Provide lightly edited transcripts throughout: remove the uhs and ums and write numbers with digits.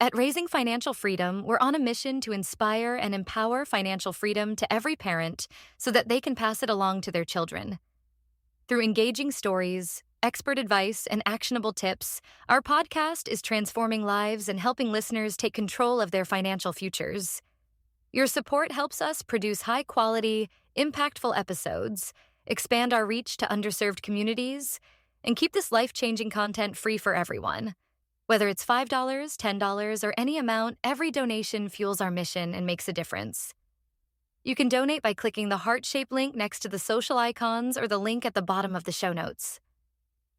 At Raising Financial Freedom, we're on a mission to inspire and empower financial freedom to every parent so that they can pass it along to their children. Through engaging stories, expert advice, and actionable tips, our podcast is transforming lives and helping listeners take control of their financial futures. Your support helps us produce high-quality, impactful episodes, expand our reach to underserved communities, and keep this life-changing content free for everyone. Whether it's $5, $10, or any amount, every donation fuels our mission and makes a difference. You can donate by clicking the heart-shaped link next to the social icons or the link at the bottom of the show notes.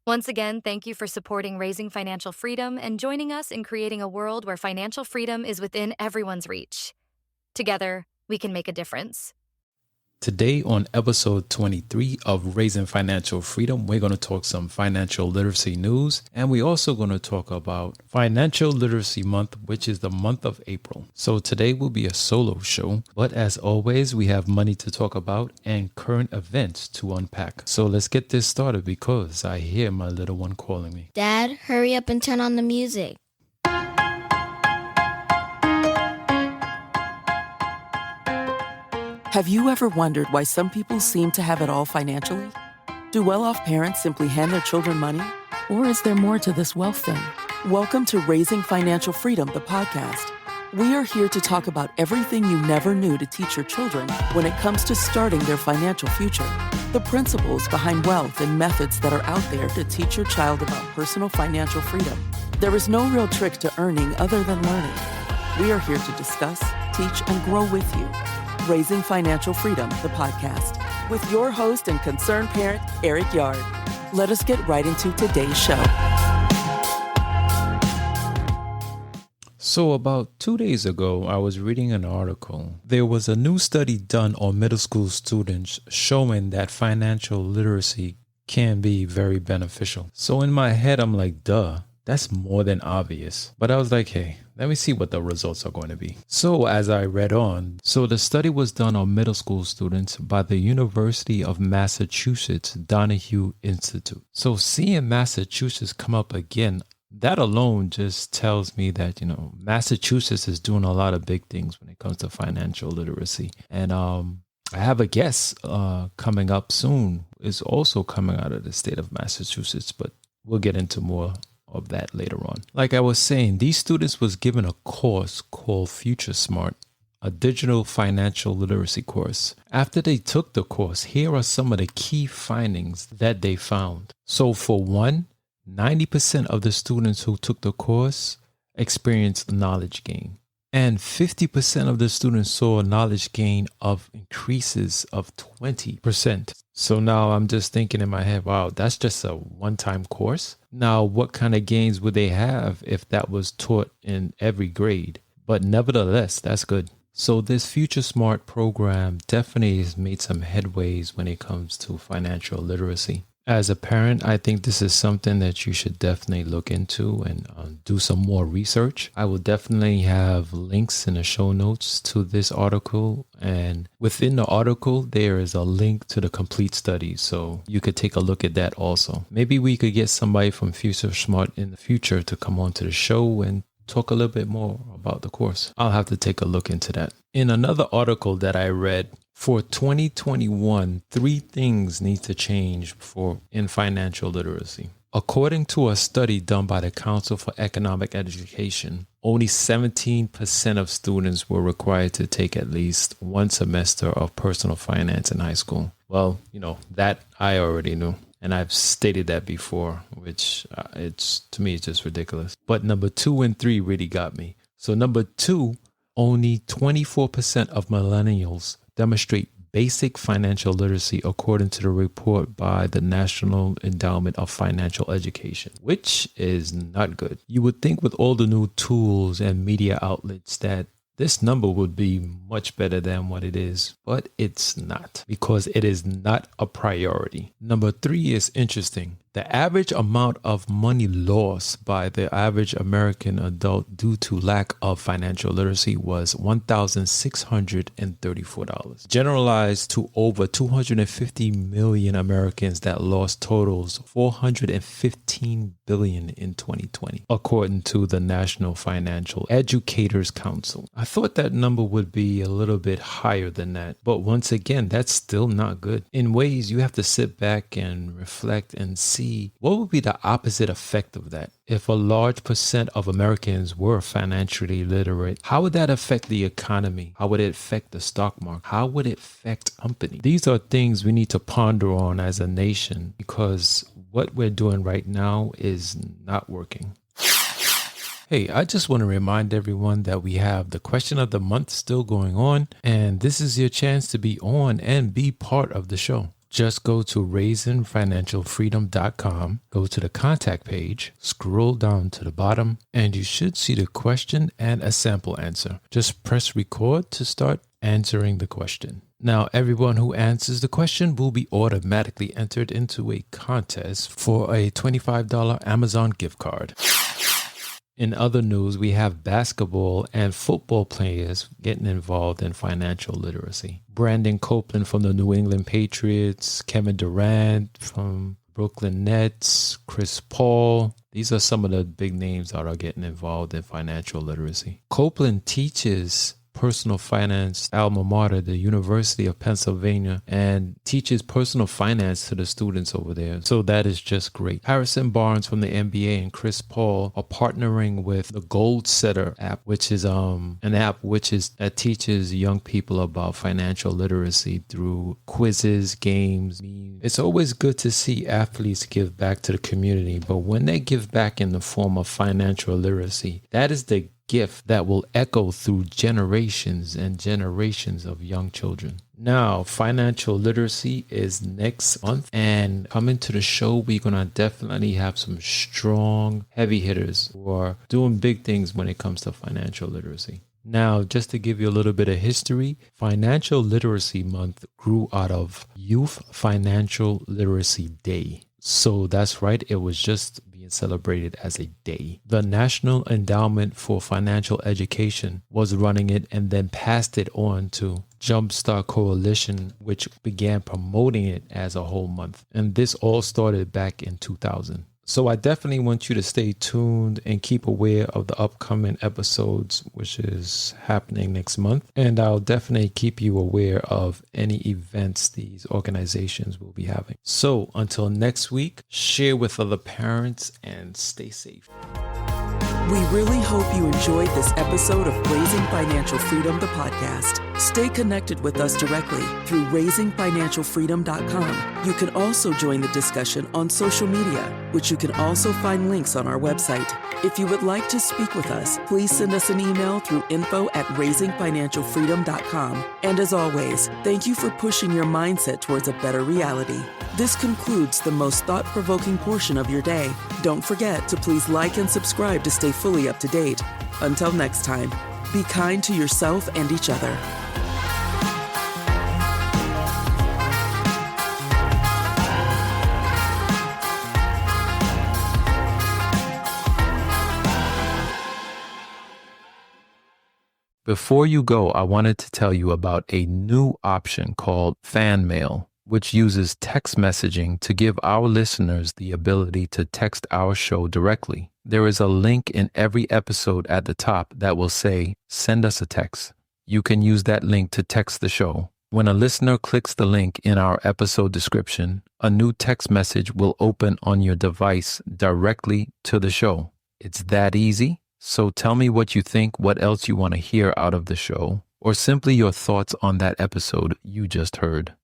Once again, thank you for supporting Raising Financial Freedom and joining us in creating a world where financial freedom is within everyone's reach. Together, we can make a difference. Today on episode 23 of Raising Financial Freedom, we're going to talk some financial literacy news, and we're also going to talk about Financial Literacy Month, which is the month of April. So today will be a solo show, but as always, we have money to talk about and current events to unpack. So let's get this started because I hear my little one calling me. Dad, hurry up and turn on the music. Have you ever wondered why some people seem to have it all financially? Do well-off parents simply hand their children money? Or is there more to this wealth thing? Welcome to Raising Financial Freedom, the podcast. We are here to talk about everything you never knew to teach your children when it comes to starting their financial future. The principles behind wealth and methods that are out there to teach your child about personal financial freedom. There is no real trick to earning other than learning. We are here to discuss, teach, and grow with you. Raising Financial Freedom, the podcast, with your host and concerned parent, Eric Yard. Let us get right into today's show. So about 2 days ago, I was reading an article. There was a new study done on middle school students showing that financial literacy can be very beneficial. So in my head, I'm like, duh. That's more than obvious. But I was like, hey, let me see what the results are going to be. So as I read on, the study was done on middle school students by the University of Massachusetts Donahue Institute. So seeing Massachusetts come up again, that alone just tells me that, Massachusetts is doing a lot of big things when it comes to financial literacy. And I have a guest coming up soon, is also coming out of the state of Massachusetts, but we'll get into more of that later on. Like I was saying, these students was given a course called Future Smart, a digital financial literacy course. After they took the course, here are some of the key findings that they found. So for one, 90% of the students who took the course experienced knowledge gain. And 50% of the students saw a knowledge gain of increases of 20%. So now I'm just thinking in my head, wow, that's just a one-time course. Now, what kind of gains would they have if that was taught in every grade? But nevertheless, that's good. So this Future Smart program definitely has made some headways when it comes to financial literacy. As a parent, I think this is something that you should definitely look into and do some more research. I will definitely have links in the show notes to this article. And within the article, there is a link to the complete study. So you could take a look at that also. Maybe we could get somebody from Future Smart in the future to come on to the show and talk a little bit more about the course. I'll have to take a look into that. In another article that I read, for 2021, 3 things need to change in financial literacy. According to a study done by the Council for Economic Education, only 17% of students were required to take at least one semester of personal finance in high school. Well, that I already knew. And I've stated that before, which to me, it's just ridiculous. But number 2 and 3 really got me. So number 2, only 24% of millennials demonstrate basic financial literacy according to the report by the National Endowment of Financial Education, which is not good. You would think with all the new tools and media outlets that this number would be much better than what it is, but it's not because it is not a priority. Number 3 is interesting. The average amount of money lost by the average American adult due to lack of financial literacy was $1,634. Generalized to over 250 million Americans, that loss totals $415 billion in 2020, according to the National Financial Educators Council. I thought that number would be a little bit higher than that, but once again, that's still not good. In ways, you have to sit back and reflect and see what would be the opposite effect of that. If a large percent of Americans were financially literate, how would that affect the economy? How would it affect the stock market? How would it affect companies? These are things we need to ponder on as a nation, because what we're doing right now is not working. Hey, I just want to remind everyone that we have the question of the month still going on, and this is your chance to be on and be part of the show. Just go to raisingfinancialfreedom.com, go to the contact page, scroll down to the bottom, and you should see the question and a sample answer. Just press record to start answering the question. Now, everyone who answers the question will be automatically entered into a contest for a $25 Amazon gift card. In other news, we have basketball and football players getting involved in financial literacy. Brandon Copeland from the New England Patriots, Kevin Durant from Brooklyn Nets, Chris Paul. These are some of the big names that are getting involved in financial literacy. Copeland teaches personal finance alma mater, the University of Pennsylvania, and teaches personal finance to the students over there. So that is just great. Harrison Barnes from the NBA and Chris Paul are partnering with the Goal Setter app, which is an app that teaches young people about financial literacy through quizzes, games, memes. It's always good to see athletes give back to the community, but when they give back in the form of financial literacy, that is the gift that will echo through generations and generations of young children. Now, financial literacy is next month, and coming to the show, we're going to definitely have some strong heavy hitters who are doing big things when it comes to financial literacy. Now, just to give you a little bit of history, Financial Literacy Month grew out of Youth Financial Literacy Day. So that's right, it was just being celebrated as a day. The National Endowment for Financial Education was running it and then passed it on to Jumpstart Coalition, which began promoting it as a whole month. And this all started back in 2000. So I definitely want you to stay tuned and keep aware of the upcoming episodes, which is happening next month. And I'll definitely keep you aware of any events these organizations will be having. So until next week, share with other parents and stay safe. We really hope you enjoyed this episode of Raising Financial Freedom, the podcast. Stay connected with us directly through raisingfinancialfreedom.com. You can also join the discussion on social media, which you can also find links on our website. If you would like to speak with us, please send us an email through info@raisingfinancialfreedom.com. And as always, thank you for pushing your mindset towards a better reality. This concludes the most thought-provoking portion of your day. Don't forget to please like and subscribe to stay fully up to date. Until next time, be kind to yourself and each other. Before you go, I wanted to tell you about a new option called Fan Mail, which uses text messaging to give our listeners the ability to text our show directly. There is a link in every episode at the top that will say, "Send us a text." You can use that link to text the show. When a listener clicks the link in our episode description, a new text message will open on your device directly to the show. It's that easy. So tell me what you think, what else you want to hear out of the show, or simply your thoughts on that episode you just heard.